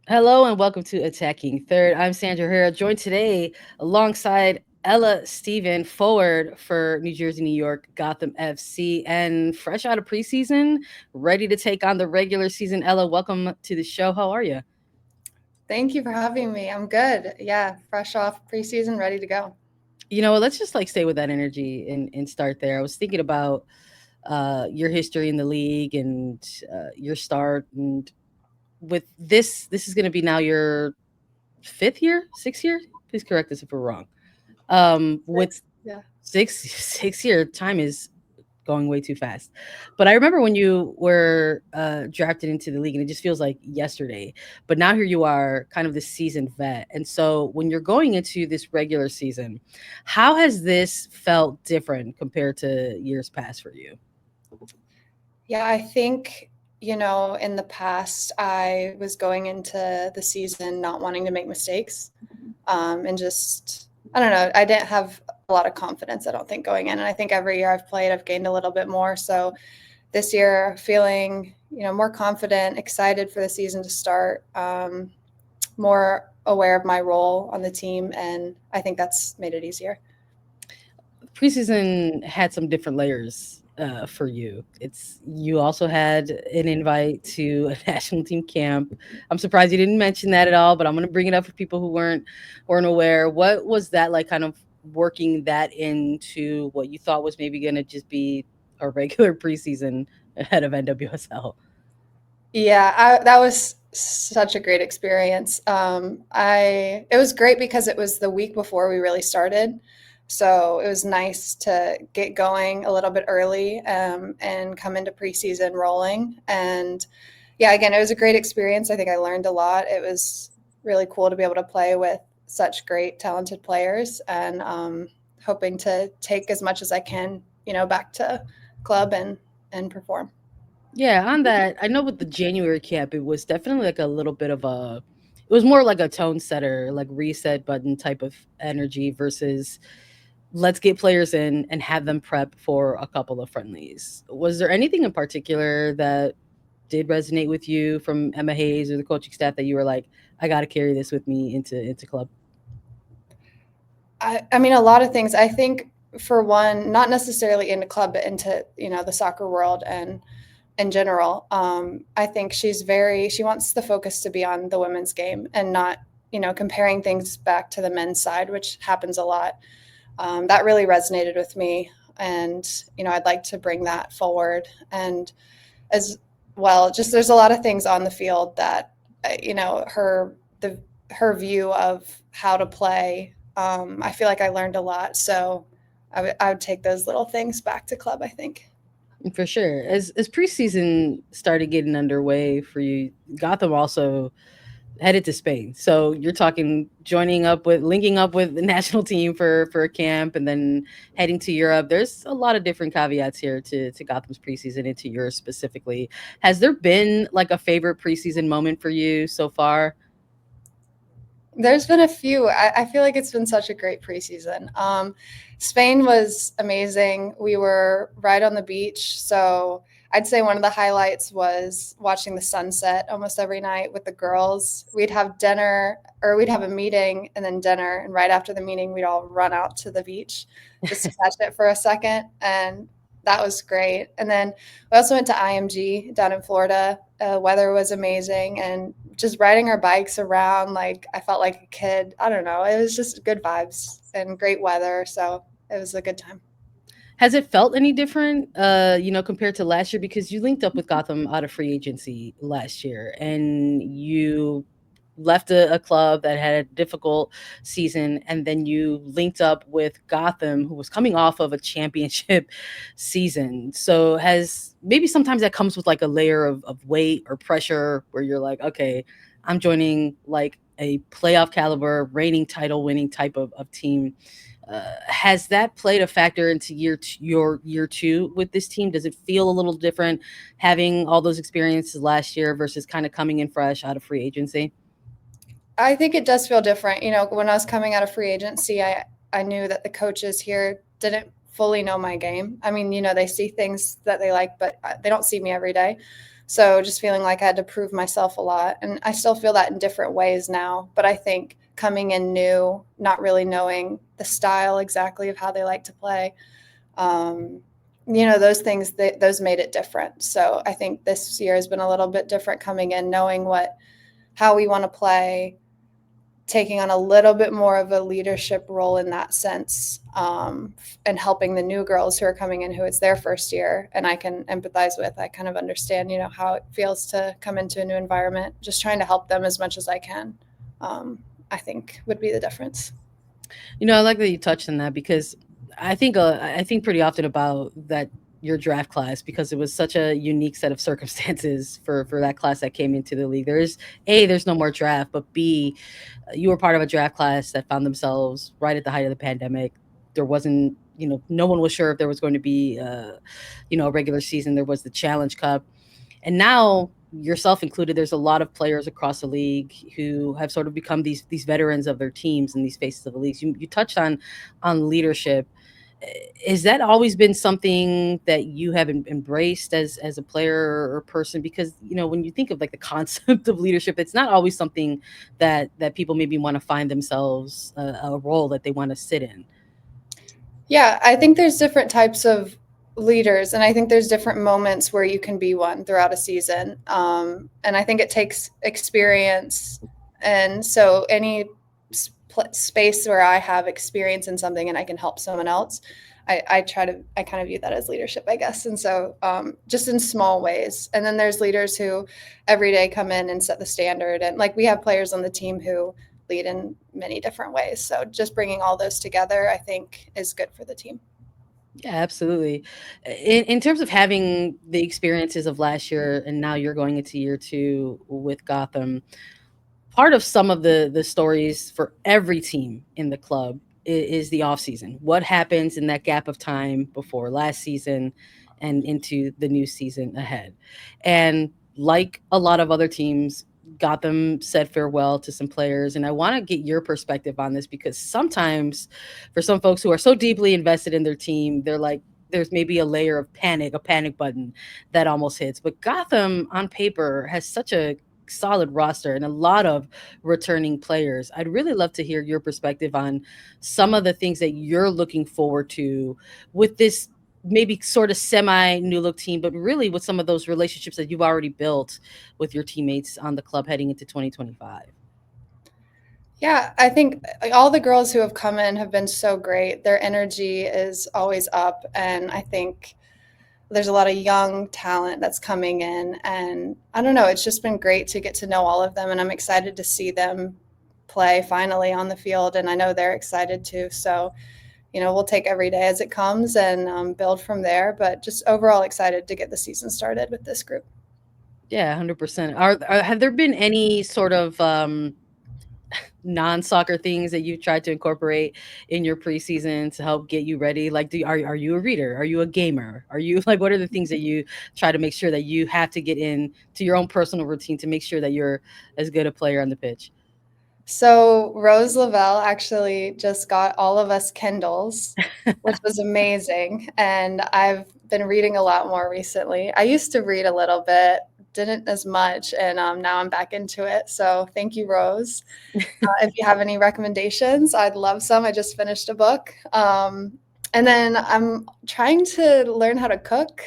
Hello and welcome to Attacking Third. I'm Sandra Herrera, joined today alongside Ella Steven, forward for New Jersey, New York, Gotham FC, and fresh out of preseason, ready to take on the regular season. Ella, welcome to the show. How are you? Thank you for having me. I'm good. Yeah, fresh off preseason, ready to go. Let's just like stay with that energy and start there. I was thinking about your history in the league and your start, and with this is going to be now your fifth year, sixth year. Please correct us if we're wrong. With Yeah. 6 year time is going way too fast. But I remember when you were drafted into the league, and it just feels like yesterday. But now here you are, kind of this seasoned vet. And so when you're going into this regular season, how has this felt different compared to years past for you? Yeah, I think, in the past, I was going into the season not wanting to make mistakes and just, I don't know, I didn't have a lot of confidence, I don't think, going in. And I think every year I've played, I've gained a little bit more. So this year, feeling, more confident, excited for the season to start, more aware of my role on the team. And I think that's made it easier. Preseason had some different layers for you. It's you also had an invite to a national team camp. I'm surprised you didn't mention that at all, but I'm going to bring it up for people who weren't aware. What was that like? Kind of working that into what you thought was maybe going to just be a regular preseason ahead of NWSL. Yeah, that was such a great experience. I It was great because it was the week before we really started, so it was nice to get going a little bit early and come into preseason rolling. And yeah, again, it was a great experience. I think I learned a lot. It was really cool to be able to play with such great, talented players, and hoping to take as much as I can, back to club and perform. Yeah, on that, I know with the January camp, it was definitely like a little bit of a, it was more like a tone setter, like reset button type of energy versus let's get players in and have them prep for a couple of friendlies. Was there anything in particular that did resonate with you from Emma Hayes or the coaching staff that you were like, I got to carry this with me into club? I mean, a lot of things. I think for one, not necessarily into club, but into the soccer world and in general. I think she wants the focus to be on the women's game and not comparing things back to the men's side, which happens a lot. That really resonated with me, and I'd like to bring that forward. And as well, just there's a lot of things on the field that her view of how to play. I feel like I learned a lot, so I would take those little things back to club, I think. For sure. As preseason started getting underway for you, Gotham also headed to Spain. So you're talking linking up with the national team for a camp, and then heading to Europe. There's a lot of different caveats here to Gotham's preseason and to yours specifically. Has there been like a favorite preseason moment for you so far? There's been a few. I feel like it's been such a great preseason. Spain was amazing. We were right on the beach. So I'd say one of the highlights was watching the sunset almost every night with the girls. We'd have dinner, or we'd have a meeting and then dinner. And right after the meeting, we'd all run out to the beach just to catch it for a second. And that was great. And then we also went to IMG down in Florida. Weather was amazing, and just riding our bikes around, like I felt like a kid. I don't know. It was just good vibes and great weather, so it was a good time. Has it felt any different, compared to last year? Because you linked up with Gotham out of free agency last year, and you left a club that had a difficult season, and then you linked up with Gotham, who was coming off of a championship season. So has maybe sometimes that comes with like a layer of weight or pressure where you're like, okay, I'm joining like a playoff caliber, reigning title winning type of team. Has that played a factor into your year two with this team? Does it feel a little different having all those experiences last year versus kind of coming in fresh out of free agency? I think it does feel different. When I was coming out of free agency, I knew that the coaches here didn't fully know my game. I mean, they see things that they like, but they don't see me every day. So just feeling like I had to prove myself a lot. And I still feel that in different ways now. But I think coming in new, not really knowing the style exactly of how they like to play, um, those things, those made it different. So I think this year has been a little bit different coming in, knowing how we want to play, taking on a little bit more of a leadership role in that sense, and helping the new girls who are coming in, who it's their first year, and I can empathize with. I kind of understand, how it feels to come into a new environment. Just trying to help them as much as I can, um, I think would be the difference. I like that you touched on that because I think pretty often about that your draft class because it was such a unique set of circumstances for that class that came into the league. There's no more draft, but B, you were part of a draft class that found themselves right at the height of the pandemic. There wasn't, no one was sure if there was going to be, a regular season. There was the Challenge Cup, and now yourself included, there's a lot of players across the league who have sort of become these veterans of their teams and these faces of the leagues. You touched on leadership. Is that always been something that you have embraced as a player or person? Because when you think of like the concept of leadership, it's not always something that people maybe want to find themselves a role that they want to sit in. Yeah, I think there's different types of leaders, and I think there's different moments where you can be one throughout a season. And I think it takes experience. And so, any space where I have experience in something and I can help someone else, I kind of view that as leadership, I guess. And so, just in small ways. And then there's leaders who every day come in and set the standard. And like we have players on the team who lead in many different ways. So just bringing all those together, I think, is good for the team. Yeah, absolutely. In terms of having the experiences of last year and now you're going into year two with Gotham, part of some of the stories for every team in the club is the off season. What happens in that gap of time before last season and into the new season ahead? And like a lot of other teams, Gotham said farewell to some players. And I want to get your perspective on this because sometimes for some folks who are so deeply invested in their team, they're like, there's maybe a layer of panic, a panic button that almost hits. But Gotham on paper has such a solid roster and a lot of returning players. I'd really love to hear your perspective on some of the things that you're looking forward to with this maybe sort of semi new look team, but really with some of those relationships that you've already built with your teammates on the club heading into 2025. Yeah, I think all the girls who have come in have been so great. Their energy is always up. And I think there's a lot of young talent that's coming in. And I don't know, it's just been great to get to know all of them. And I'm excited to see them play finally on the field. And I know they're excited too. So, we'll take every day as it comes and build from there. But just overall excited to get the season started with this group. Yeah, 100%. Have there been any sort of non-soccer things that you've tried to incorporate in your preseason to help get you ready? Like, are you a reader? Are you a gamer? Are you like, what are the things that you try to make sure that you have to get in to your own personal routine to make sure that you're as good a player on the pitch? So Rose Lavelle actually just got all of us Kindles, which was amazing. And I've been reading a lot more recently. I used to read a little bit, didn't as much, and now I'm back into it. So thank you, Rose. If you have any recommendations, I'd love some. I just finished a book. And then I'm trying to learn how to cook.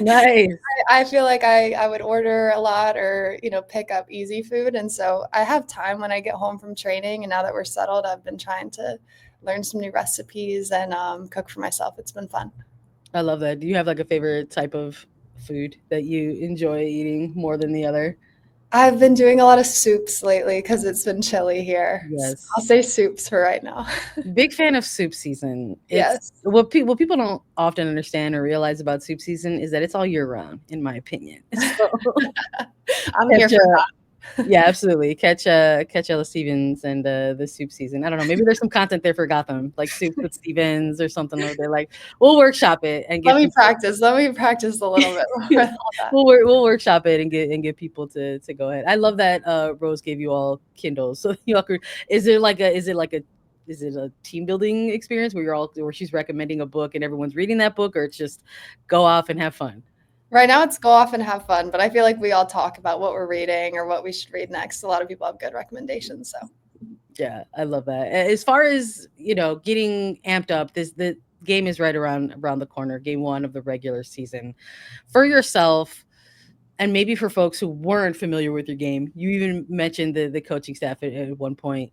Nice. I feel like I would order a lot or, pick up easy food. And so I have time when I get home from training. And now that we're settled, I've been trying to learn some new recipes and cook for myself. It's been fun. I love that. Do you have like a favorite type of food that you enjoy eating more than the other? I've been doing a lot of soups lately because it's been chilly here. So I'll Yes. say soups for right now. Big fan of soup season. It's Yes. what people don't often understand or realize about soup season is that it's all year round, in my opinion. So I'm here catch for yeah, absolutely. Catch Ella Stevens and the soup season. I don't know. Maybe there's some content there for Gotham, like soup with Stevens or something like that. Like we'll workshop it and Let get me people. practice. Let me practice a little bit more with all that. We'll workshop it and get people to go ahead. I love that Rose gave you all Kindles. So you all could, is it a team building experience where you're all where she's recommending a book and everyone's reading that book, or it's just go off and have fun? Right now it's go off and have fun, but I feel like we all talk about what we're reading or what we should read next. A lot of people have good recommendations. So Yeah, I love that. As far as, getting amped up, the game is right around the corner, game 1 of the regular season. For yourself, and maybe for folks who weren't familiar with your game, you even mentioned the coaching staff at one point.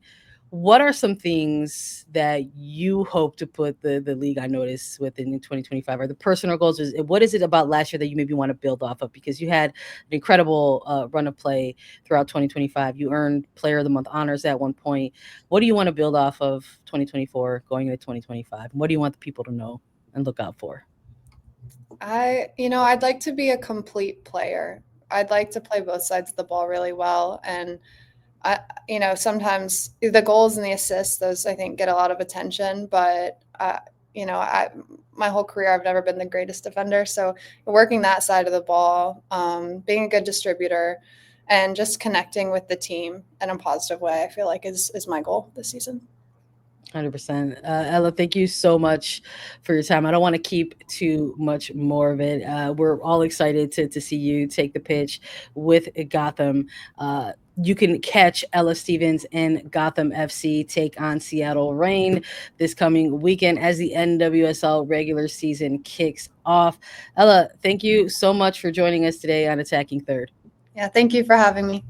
What are some things that you hope to put the league on notice within in 2025? Are the personal goals? What is it about last year that you maybe want to build off of? Because you had an incredible run of play throughout 2025. You earned Player of the Month honors at one point. What do you want to build off of 2024 going into 2025? What do you want the people to know and look out for? I'd like to be a complete player. I'd like to play both sides of the ball really well. And sometimes the goals and the assists, those I think get a lot of attention, but my whole career, I've never been the greatest defender. So working that side of the ball, being a good distributor, and just connecting with the team in a positive way, I feel like is my goal this season. 100%. Ella, thank you so much for your time. I don't want to keep too much more of it. We're all excited to see you take the pitch with Gotham. You can catch Ella Stevens and Gotham FC take on Seattle Reign this coming weekend as the NWSL regular season kicks off. Ella, thank you so much for joining us today on Attacking Third. Yeah, thank you for having me.